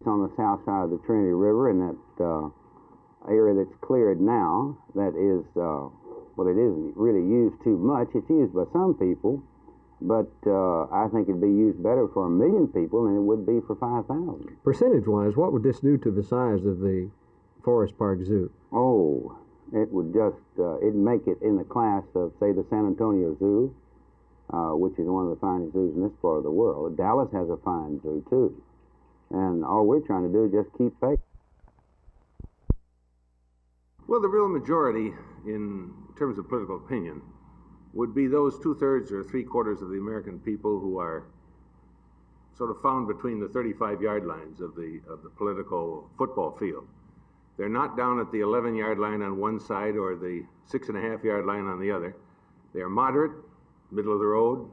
on the south side of the Trinity River, and that area that's cleared now, that is, well, it isn't really used too much. It's used by some people, but I think it'd be used better for 1 million people than it would be for 5,000. Percentage-wise, what would this do to the size of the Forest Park Zoo? Oh, it would just, it'd make it in the class of, say, the San Antonio Zoo, which is one of the finest zoos in this part of the world. Dallas has a fine zoo, too. And all we're trying to do is just keep pace. Well, the real majority in terms of political opinion would be those 2/3 or 3/4 of the American people who are sort of found between the 35-yard lines of the political football field. They're not down at the 11-yard line on one side or the 6.5-yard line on the other. They are moderate, middle of the road,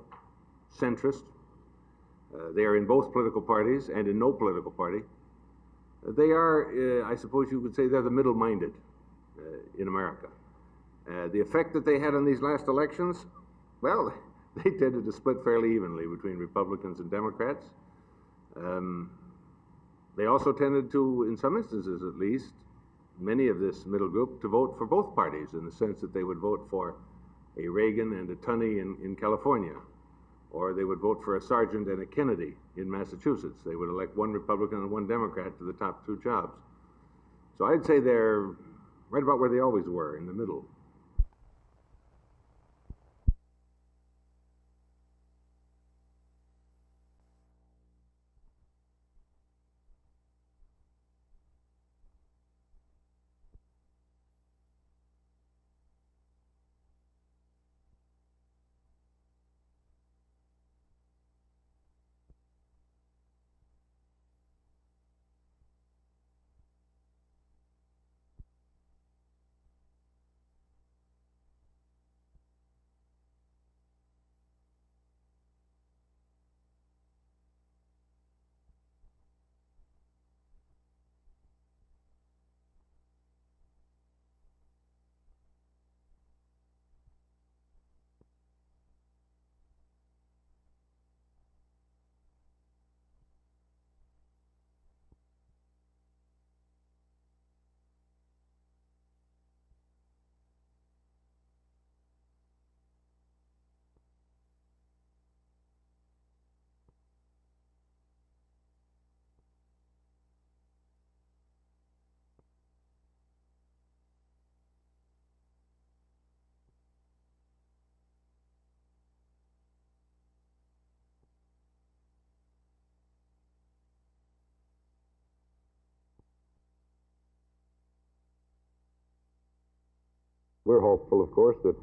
centrist. They are in both political parties and in no political party. They are, I suppose you could say, they're the middle-minded in America. The effect that they had on these last elections, well, they tended to split fairly evenly between Republicans and Democrats. They also tended to, in some instances at least, many of this middle group, to vote for both parties, in the sense that they would vote for a Reagan and a Tunney in California, or they would vote for a Sargent and a Kennedy in Massachusetts. They would elect one Republican and one Democrat to the top 2 jobs. So I'd say they're right about where they always were, in the middle. We're hopeful, of course, that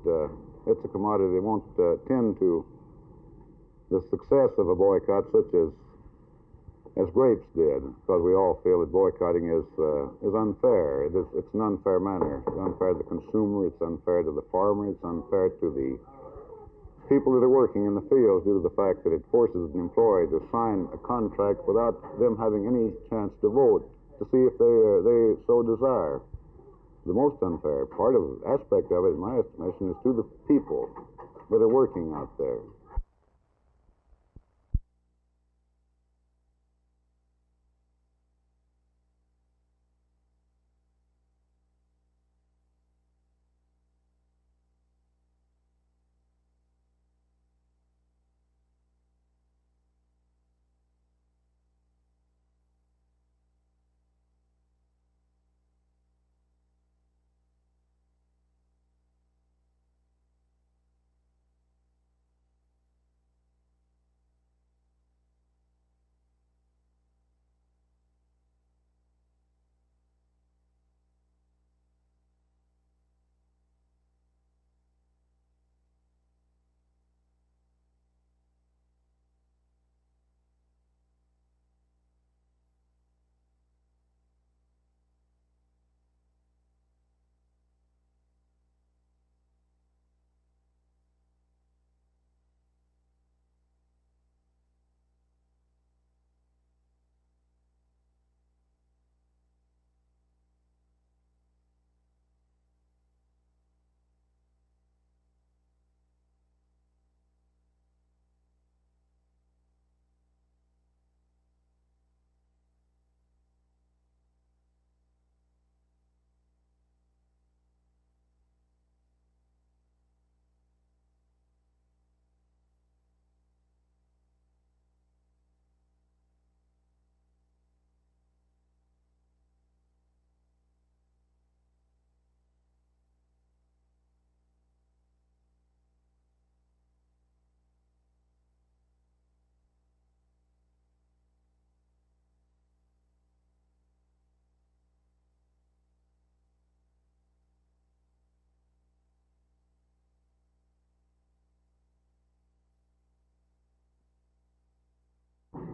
it's a commodity that won't tend to the success of a boycott such as grapes did, because we all feel that boycotting is unfair. It's an unfair manner. It's unfair to the consumer. It's unfair to the farmer. It's unfair to the people that are working in the fields, due to the fact that it forces an employee to sign a contract without them having any chance to vote to see if they so desire. The most unfair aspect of it, in my estimation, is to the people that are working out there.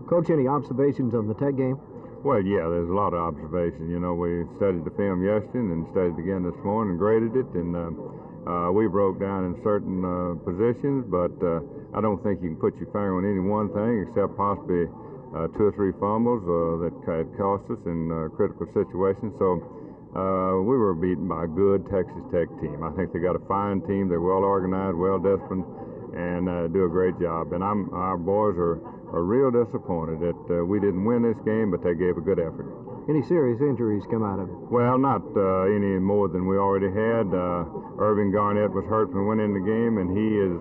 Coach, any observations on the Tech game? Well, yeah, there's a lot of observation. You know, we studied the film yesterday and studied it again this morning and graded it, and we broke down in certain positions, but I don't think you can put your finger on any one thing except possibly 2 or 3 fumbles that had cost us in critical situations. So we were beaten by a good Texas Tech team. I think they got a fine team. They're well organized, well disciplined, and do a great job. And our boys are real disappointed that we didn't win this game, but they gave a good effort. Any serious injuries come out of it? Well, not any more than we already had. Irving Garnett was hurt when we went in the game, and he is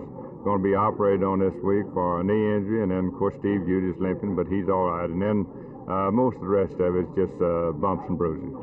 going to be operated on this week for a knee injury. And then, of course, Steve Judy's limping, but he's all right. And then most of the rest of it is just bumps and bruises.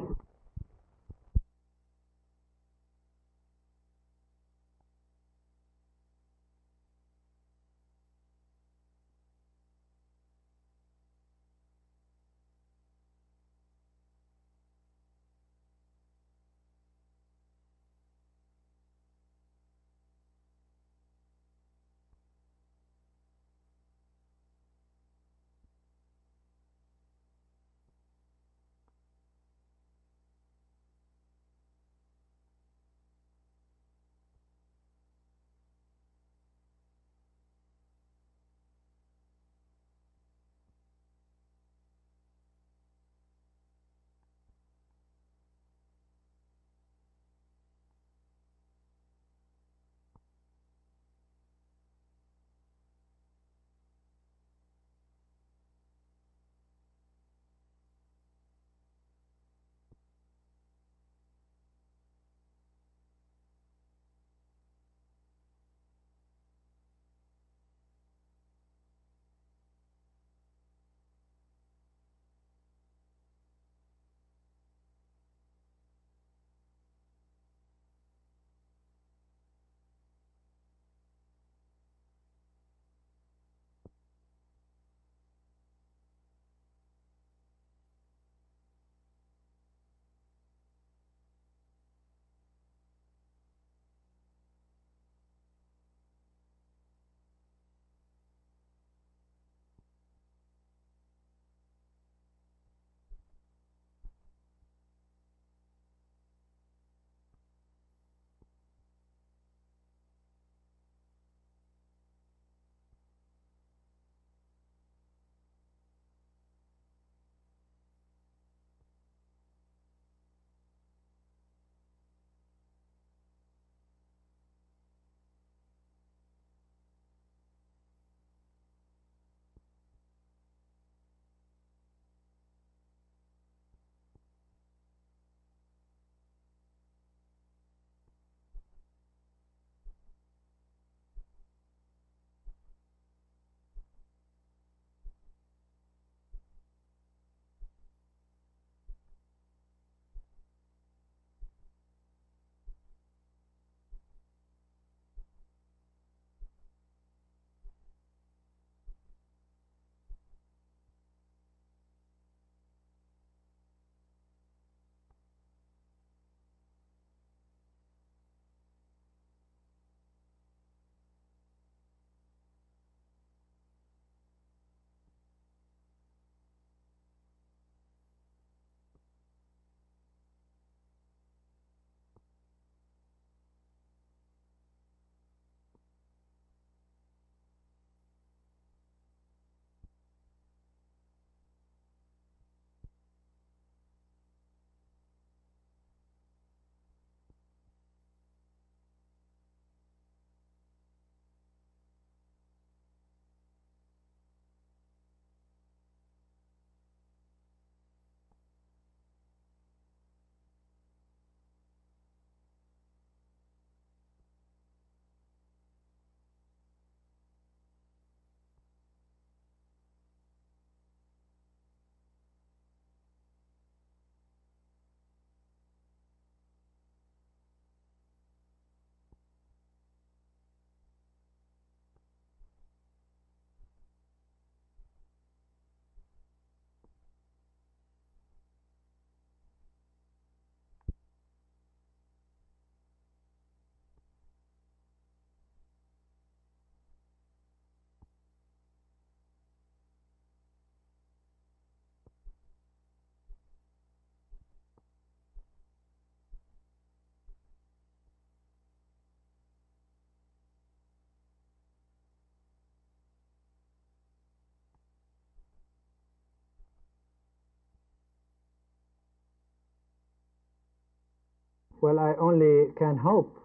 Well, I only can hope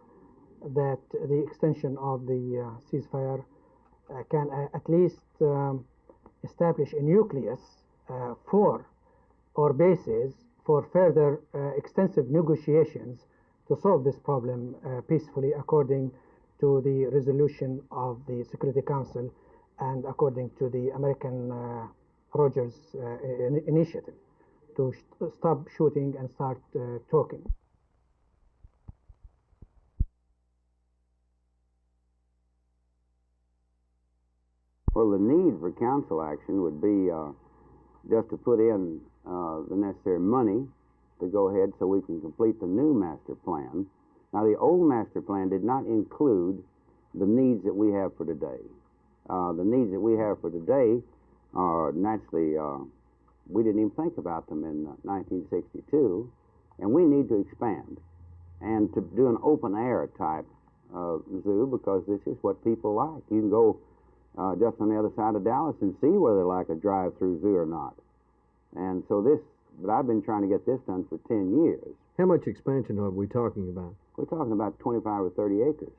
that the extension of the ceasefire can at least establish a nucleus for or basis for further extensive negotiations to solve this problem peacefully according to the resolution of the Security Council and according to the American Rogers initiative to stop shooting and start talking. Well, the need for council action would be just to put in the necessary money to go ahead so we can complete the new master plan. Now, the old master plan did not include the needs that we have for today. The needs that we have for today are naturally, we didn't even think about them in 1962, and we need to expand and to do an open air type zoo because this is what people like. You can go just on the other side of Dallas and see whether they like a drive-through zoo or not. And so but I've been trying to get this done for 10 years. How much expansion are we talking about? We're talking about 25 or 30 acres.